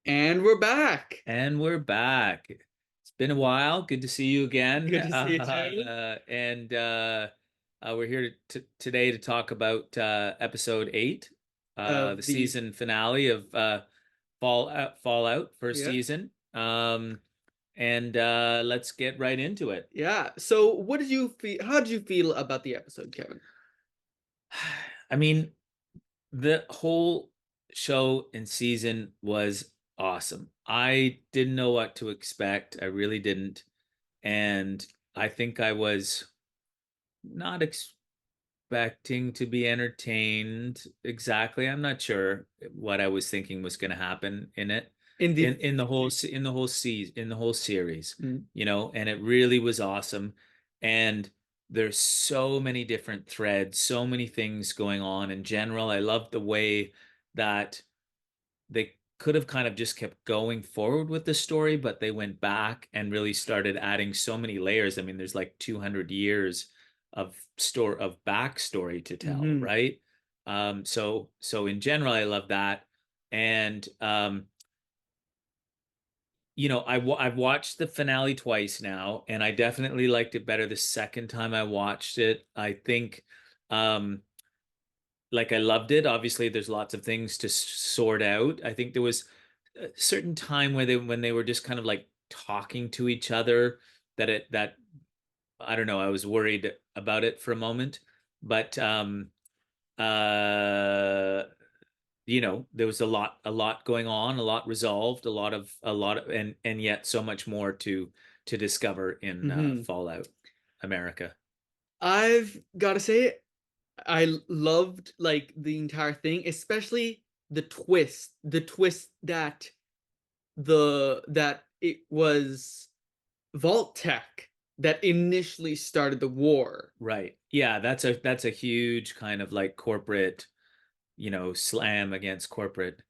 And we're back. And we're back. It's been a while. Good to see you again. Good to see you too. We're here today to talk about episode 8, the Of the season finale of Fallout first Yeah. season. Let's get right into it. Yeah. So what did you feel how did you feel about the episode, Kevin? I mean, the whole show and season was awesome. I didn't know what to expect. I really didn't. And I think I was not expecting to be entertained exactly. I'm not sure what I was thinking was going to happen in it In the in the whole in the whole season in the whole series, Mm. and it really was awesome. And there's so many different threads, so many things going on in general. I love the way that they could have kind of just kept going forward with the story, but they went back and really started adding so many layers. I mean, there's like 200 years of backstory to tell, hmm right? So in general, I love that. And I've watched the finale twice now, and I definitely liked it better the second time I watched it. I think um like I loved it. Obviously, there's lots of things to sort out. I think there was a certain time where they when they were just kind of like talking to each other that I don't know, I was worried about it for a moment. But uh there was a lot going on, a lot resolved, a lot of and yet so much more to discover in hmm Fallout America. I've got to say I loved like the entire thing, especially the twist that that it was Vault Tech that initially started the war. Right. Yeah, that's a huge kind of like corporate, slam against corporate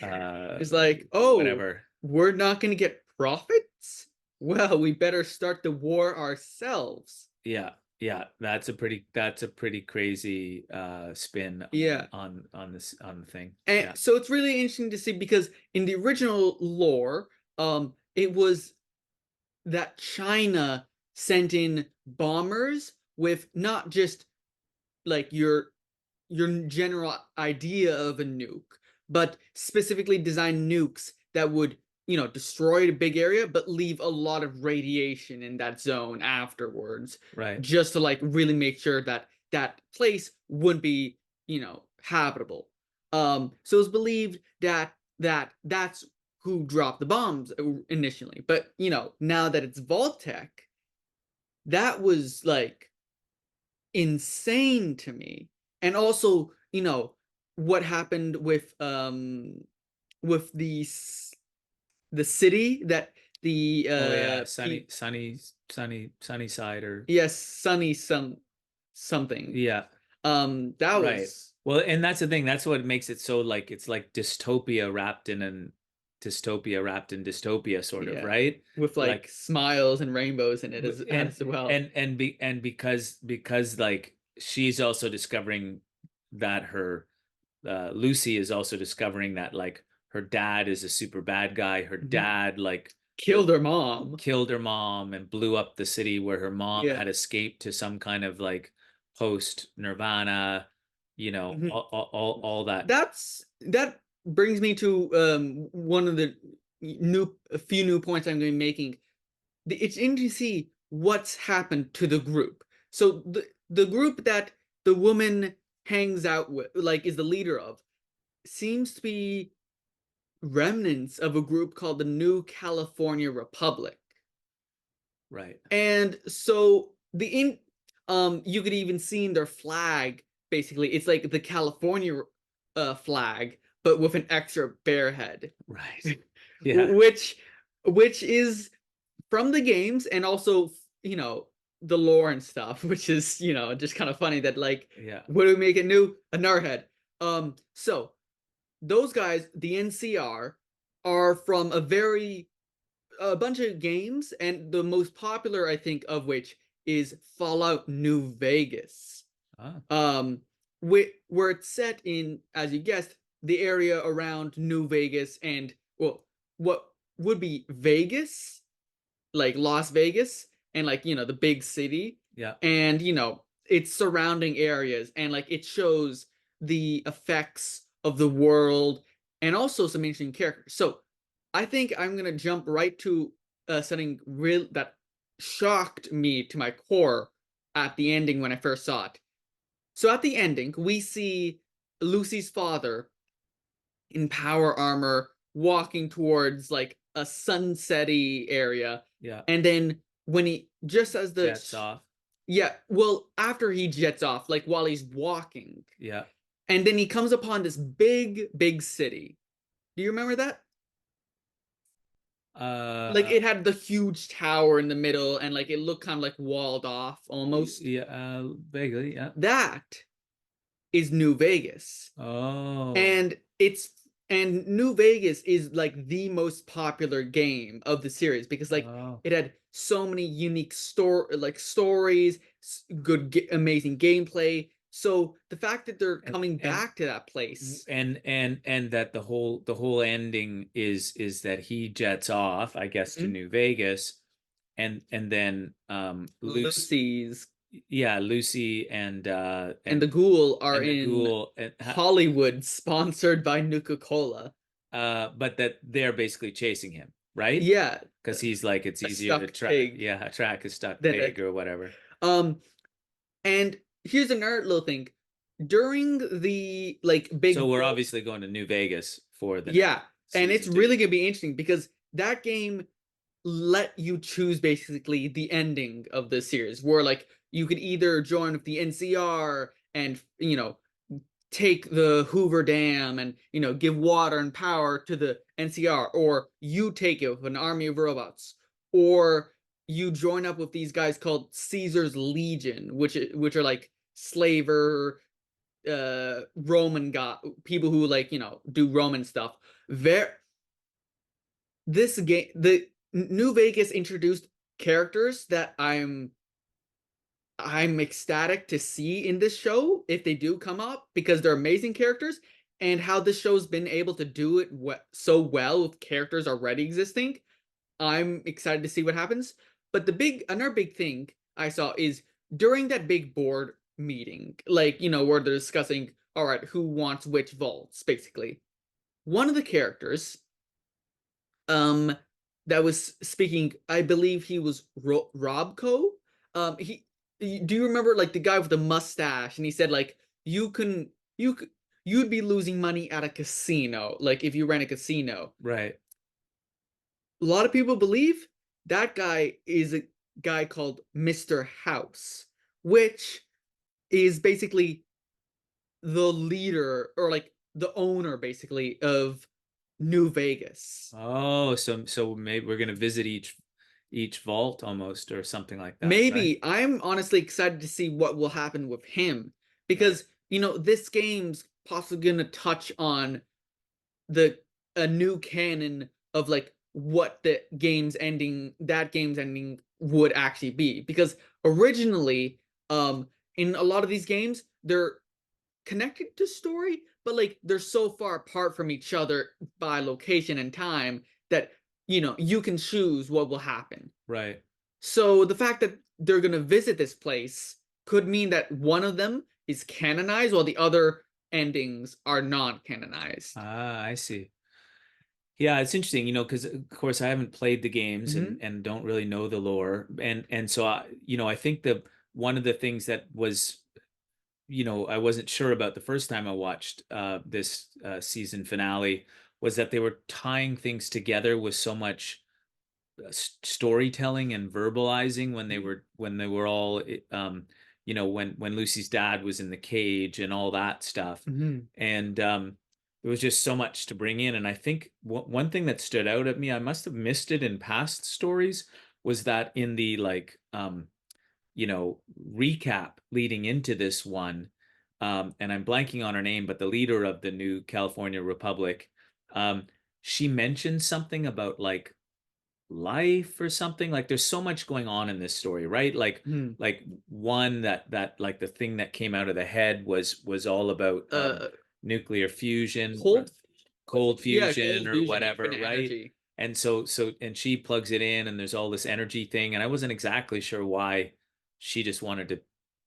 uh It's like, oh, whatever. we're not going to get profits? Well, we better start the war ourselves. Yeah. Yeah, that's a pretty crazy spin Yeah. on the thing. And Yeah. so it's really interesting to see because in the original lore, it was that China sent in bombers with not just like your general idea of a nuke, but specifically designed nukes that would, destroy a big area, but leave a lot of radiation in that zone afterwards, Right. just to like really make sure that that place wouldn't be, habitable. So it's believed that that's who dropped the bombs initially. But now that it's Vault-Tec, that was like insane to me. And also, what happened with the city that the Oh yeah, sunny side or yes, sunny something. yeah. That Right. was Well, and that's the thing. That's what makes it so like it's like dystopia sort of, yeah, right? with like Like smiles and rainbows in it and as well. because like she's also discovering that her Lucy is also discovering that like her dad is a super bad guy. Her Mhm. dad like Killed her mom. killed her mom and blew up the city where her mom Yeah. had escaped to some kind of like post Nirvana, Mhm. all that. That brings me to one of the a few new points I'm going to be making. It's interesting to see what's happened to the group. So the group that the woman hangs out with, like is the leader of, seems to be remnants of a group called the New California Republic. Right. And so you could even see in their flag, basically, it's like the California flag, but with an extra bear head, Right. Yeah. which is from the games and also, you know, the lore and stuff, which is, just kind of funny that like, Yeah. what do we make it new? A Narhead. So those guys, the NCR, are from a bunch of games, and the most popular, I think, of which is Fallout New Vegas. Ah, Um, where it's set in, as you guessed, the area around New Vegas and, well, what would be Vegas, like Las Vegas, and like, the big city, Yeah. and its surrounding areas, and like it shows the effects of the world and also some interesting characters. So I think I'm gonna jump right to something real that shocked me to my core at the ending when I first saw it. So at the ending, we see Lucy's father in power armor walking towards like a sunsetty area. Yeah. And then when he just as the Jets off. yeah, well, after he jets off, like while he's walking, Yeah. and then he comes upon this big city. Do you remember that? Like Uh, it had the huge tower in the middle and like it looked kind of like walled off almost. yeah, vaguely, yeah. That is New Vegas. Oh, And New Vegas is like the most popular game of the series because like oh, it had so many unique stories, good amazing gameplay. So the fact that they're and coming and back to that place. and that the whole ending is that he jets off, I guess, to Mhm. New Vegas, and then Lucy, Lucy's yeah, Lucy and the Ghoul are and the in ghoul, Hollywood, sponsored by Nuka-Cola. but that they're basically chasing him, right? Yeah, Because he's like, it's a easier to stuffed track, pig yeah, track a stuck that pig or whatever. um and here's another little thing. During the like So big we're build, obviously going to New Vegas for the next yeah, and it's season two. really gonna be interesting because that game let you choose basically the ending of the series, where like you could either join with the NCR and take the Hoover Dam and give water and power to the NCR, or you take it with an army of robots, or you join up with these guys called Caesar's Legion, which are like slaver Roman god people who like do Roman stuff. There, this game, the New Vegas introduced characters that I'm ecstatic to see in this show if they do come up because they're amazing characters, and how this show's been able to do it so well with characters already existing. I'm excited to see what happens. But another big thing I saw is during that big board meeting, like, where they're discussing, all right, who wants which vaults, basically. One of the characters, um, that was speaking, I believe he was Robco. He, do you remember like the guy with the mustache? And he said like, you can, you could, you'd be losing money at a casino, like if you ran a casino. Right. A lot of people believe that guy is a guy called Mr. House, which is basically the leader or like the owner basically of New Vegas. Oh, so maybe we're gonna visit each vault almost or something like that, right? Maybe I'm honestly excited to see what will happen with him Right. because this game's possibly going to touch on the a new canon of like what that game's ending would actually be, because originally in a lot of these games they're connected to story, but like they're so far apart from each other by location and time that you can choose what will happen. Right. So the fact that they're going to visit this place could mean that one of them is canonized while the other endings are non-canonized. Ah, I see. Yeah, it's interesting, because of course I haven't played the games and Hmm. and don't really know the lore, and so I think the one of the things that was, I wasn't sure about the first time I watched this season finale was that they were tying things together with so much storytelling and verbalizing when they were all when Lucy's dad was in the cage and all that stuff, Hmm. and there was just so much to bring in. And I think one thing that stood out at me, I must have missed it in past stories, was that in the like recap leading into this one, and I'm blanking on her name, but the leader of the new California Republic, um, she mentioned something about like life or something. Like there's so much going on in this story, right? Like Hmm. like one that like the thing that came out of the head was all about Uh, nuclear fusion, cold, cold yeah, fusion cold or fusion, whatever, infinite right? energy. And and she plugs it in, and there's all this energy thing, and I wasn't exactly sure why she just wanted to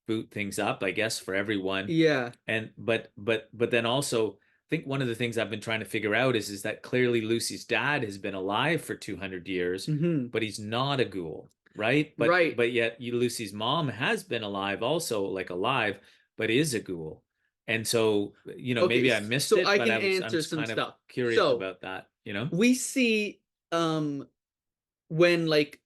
boot things up, I guess, for everyone. Yeah. And but then also, I think one of the things I've been trying to figure out is that clearly Lucy's dad has been alive for 200 years, Hmm. but he's not a ghoul, right? Right. But yet Lucy's mom has been alive also, like alive, but is a ghoul. And so, Okay, maybe I missed so it, I but can I'm answer just some kind of stuff. curious So about that? we see when like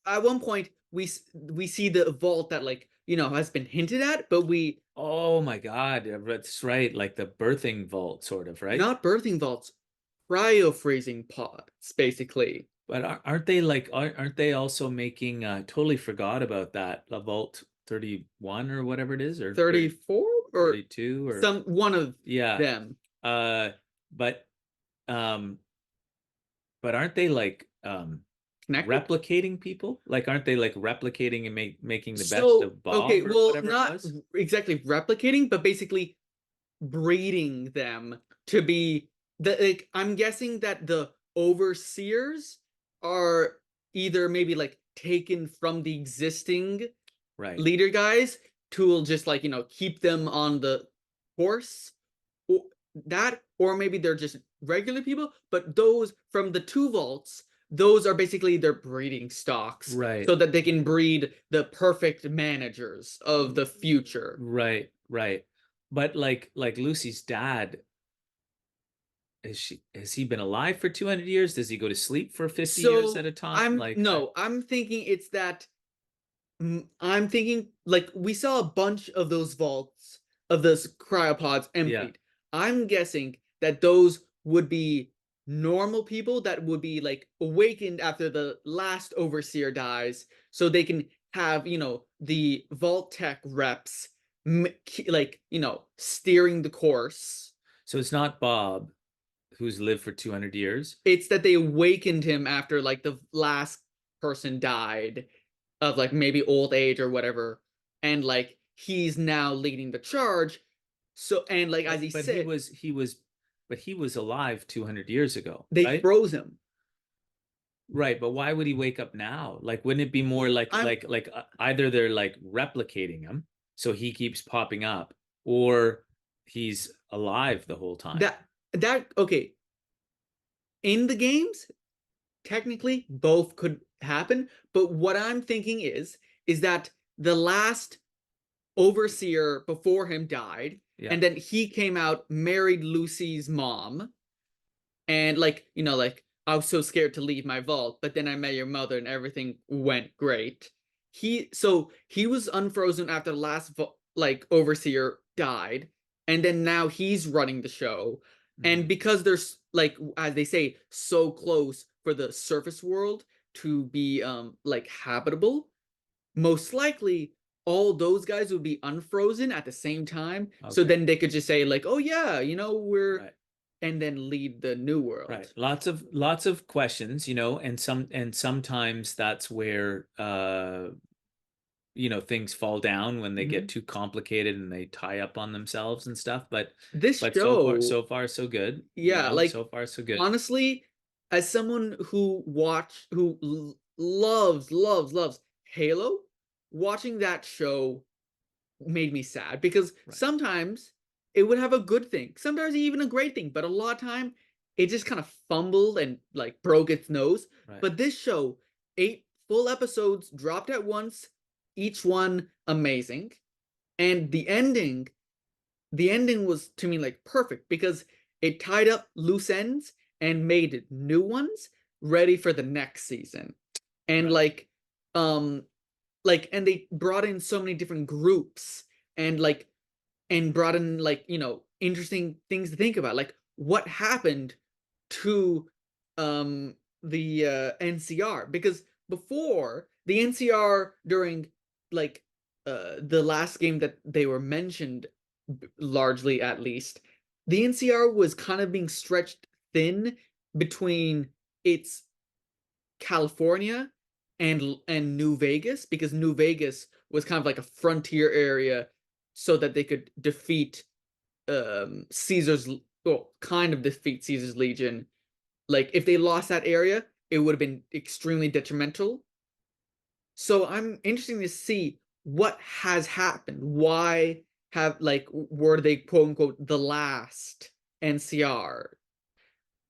at one point we see the vault that like has been hinted at, but we Oh my God, that's right. Like the birthing vault, sort of, right? not birthing vaults, cryo freezing pods basically. But aren't they like aren't they also making totally forgot about that, La Vault 31 or whatever it is, or 34 or 32 or some one of yeah. them. Uh but um but aren't they like Connected. replicating people? Like aren't they like replicating and making the best So of okay, Bob or well, whatever it not was? exactly replicating, but basically breeding them to be the like I'm guessing that the overseers are either maybe like taken from the existing Right. leader guys to just like keep them on the course, or that, or maybe they're just regular people, but those from the two vaults, those are basically their breeding stocks Right. so that they can breed the perfect managers of the future. Right. Right. But like Lucy's dad, has he been alive for 200 years? Does he go to sleep for 50 years at So a time? Like I'm thinking it's that I'm thinking like we saw a bunch of those vaults of those cryopods yeah. emptied. I'm guessing that those would be normal people that would be like awakened after the last overseer dies, so they can have the vault tech reps like steering the course. So it's not Bob who's lived for 200 years. It's that they awakened him after like the last person died of like maybe old age or whatever, and like he's now leading the charge. So and like as he But said, he was alive 200 years ago, they right? froze him. Right, but why would he wake up now? Like wouldn't it be more like I'm either they're like replicating him so he keeps popping up, or he's alive the whole time? that okay. In the games, technically both could happen, but what I'm thinking is that the last overseer before him died, Yeah. and then he came out, married Lucy's mom, and like like I was so scared to leave my vault, but then I met your mother and everything went great. He was unfrozen after the last like overseer died, and then now he's running the show. And Mhm. because there's like as they say so close for the surface world to be like habitable, most likely all those guys would be unfrozen at the same time, so Okay. then they could just say like, oh yeah, we're, Right. and then lead the new Right. world. Lots of questions, and sometimes that's where things fall down when they get Mhm. too complicated and they tie up on themselves and stuff. This But show, so far so good, yeah, like so far so good. honestly, as someone who loves Halo, watching that show made me sad because Right. sometimes it would have a good thing, sometimes even a great thing, but a lot of time it just kind of fumbled and like broke its nose. Right. But this show, 8 full episodes dropped at once, each one amazing, and the ending was to me like perfect because it tied up loose ends and made new ones ready for the next season. And Right. um and they brought in so many different groups, and brought in like interesting things to think about, like what happened to the NCR, because before the NCR during like the last game that they were mentioned, largely at least, the NCR was kind of being stretched thin between its California and New Vegas, because New Vegas was kind of like a frontier area so that they could defeat Caesar's, well, kind of defeat Caesar's Legion, Like if they lost that area, it would have been extremely detrimental. So I'm interested to see what has happened. Why have like were they quote unquote the last NCR?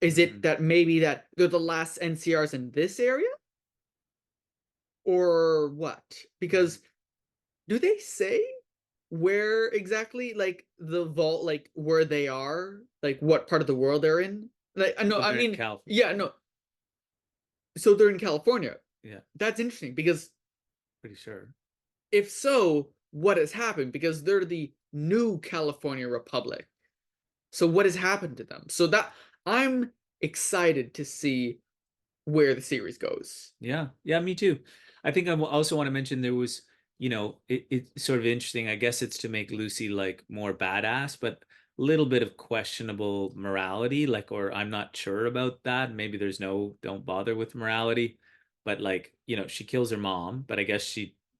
Is it Mhm. that maybe that they're the last NCRs in this area? Or what? Mhm. Because do they say where exactly like the vault like where they are? Like what part of the world they're in? Like I know Oh, I they're in mean California. yeah, no. So they're in California. Yeah, That's interesting because pretty sure. if so, what has happened? Because they're the new California Republic. So what has happened to them? So that I'm excited to see where the series goes. Yeah, yeah, me too. I think also want to mention there was, it's sort of interesting. I guess it's to make Lucy like more badass, but a little bit of questionable morality, like, or I'm not sure about that. Maybe there's no, don't bother with morality, but like, she kills her mom, but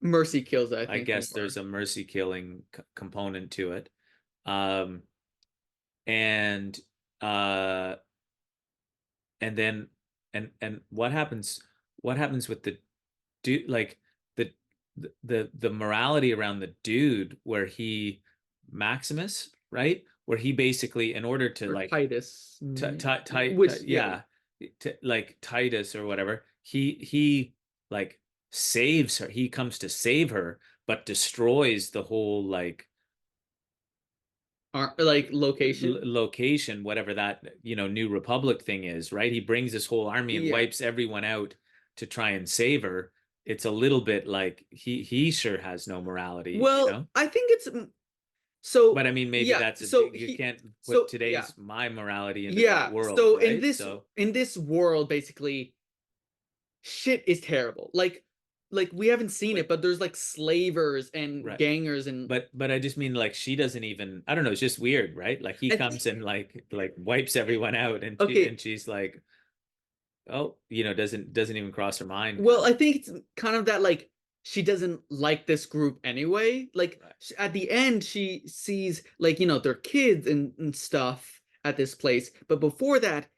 Mercy kills, I I think, guess there's more. a mercy killing component to it. Um, and, uh, and then, and what happens with the dude, like the the morality around the dude where he Maximus, right? Where he basically, in order to Or like Titus. Which, yeah. yeah, like Titus or whatever, he like saves her. He comes to save her, but destroys the whole like Like location. location, whatever that, New Republic thing is, right? He brings this whole army and Yeah. wipes everyone out to try and save her. It's a little bit like he sure has no morality, Well, I think it's so But I mean, maybe yeah, that's so you he can't put so yeah. today's my morality into that Yeah. world, So right? So in this world basically shit is terrible. Like we haven't seen it, but but there's like slavers and right. gangers and But I just mean like she doesn't even, I don't know, it's just weird, right? Like he I comes and think like wipes everyone out, and okay, she's like, oh, doesn't even cross her mind well, kind of. I think it's kind of that like she doesn't like this group anyway. Like Right. at the end, she sees like their kids and stuff at this place, but before that,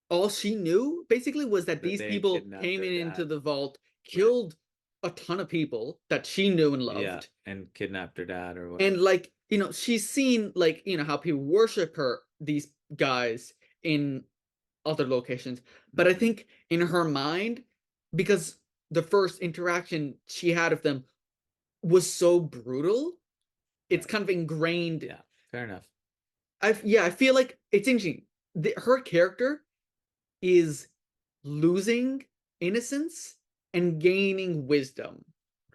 all she knew basically was that That these they people kidnapped came her into dad. the vault, Right. killed a ton of people that she knew and Yeah, loved, and kidnapped her dad or and whatever. like she's seen like how people worship her these guys in other locations, but I Hmm. think in her mind, because the first interaction she had with them was so brutal, it's Right. kind of ingrained. Yeah. Fair enough. I feel like it's interesting. Her character is losing innocence and gaining wisdom.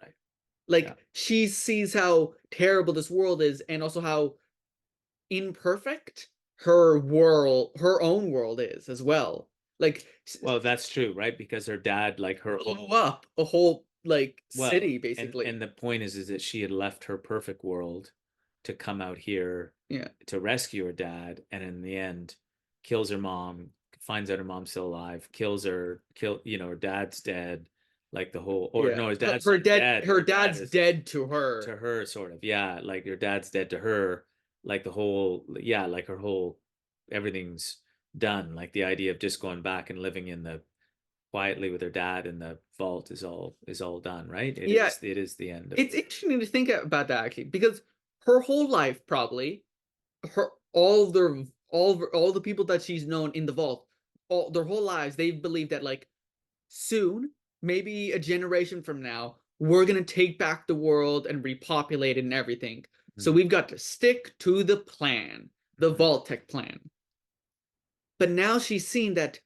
Right. Yeah. Like she sees how terrible this world is and also how imperfect her own world is as well. Like Well, that's true, right? Because her dad, like her blew whole, up a whole like well, city and basically. the point is that she had left her perfect world to come out here Yeah. to rescue her dad, and in the end, kills her mom, finds out her mom's still alive, kills her, her dad's dead, like the whole, or Yeah. no, his dad's Her not dead dead. her Her dad dad's is dead to to her. her, sort of, yeah, like your dad's dead to her, like the whole, yeah, like her whole, everything's done. Like the idea of just going back and living in the quietly with her dad in the vault is all done, right? it Yeah, is it is the end of it's interesting to think about that actually because her whole life probably her all the people that she's known in the vault all their whole lives they've believed that like soon maybe a generation from now we're going to take back the world and repopulate it and everything, so Mhm. we've got to stick to the plan, the Mhm. Vault-Tec plan. But now she's seen that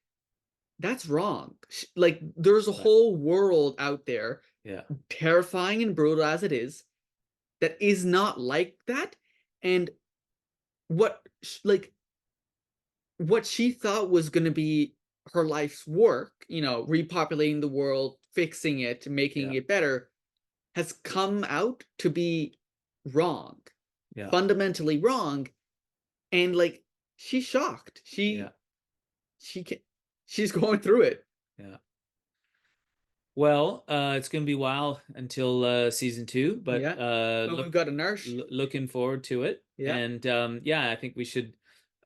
that's wrong. Like there's a Right. whole world out there, Yeah. terrifying and brutal as it is, that is not like that. And what like what she thought was going to be her life's work, repopulating the world, fixing it, making Yeah. it better, has come out to be wrong, Yeah. fundamentally wrong. And like she's shocked. Yeah. She can she's going through it. Yeah. Well, it's gonna be a while until season two, but Yeah. But we've got a nurse. looking forward to it. Yeah. And yeah, I think we should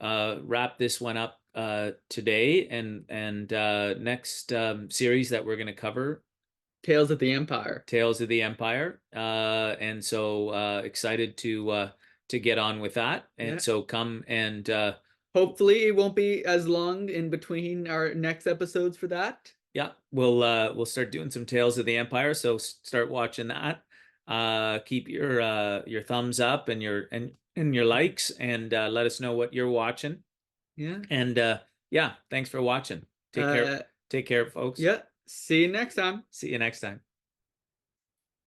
wrap this one up today, and next series that we're going to cover, Tales of the Empire. Tales of the Empire. And so excited to get on with that. And Yeah. so come and Hopefully, it won't be as long in between our next episodes for that. yeah, we'll start doing some Tales of the Empire. So start watching that. Keep your thumbs up and your likes, and let us know what you're watching. Yeah. And yeah, thanks for watching. Take care. Uh, Take care, folks. yeah. See you next time. See you next time.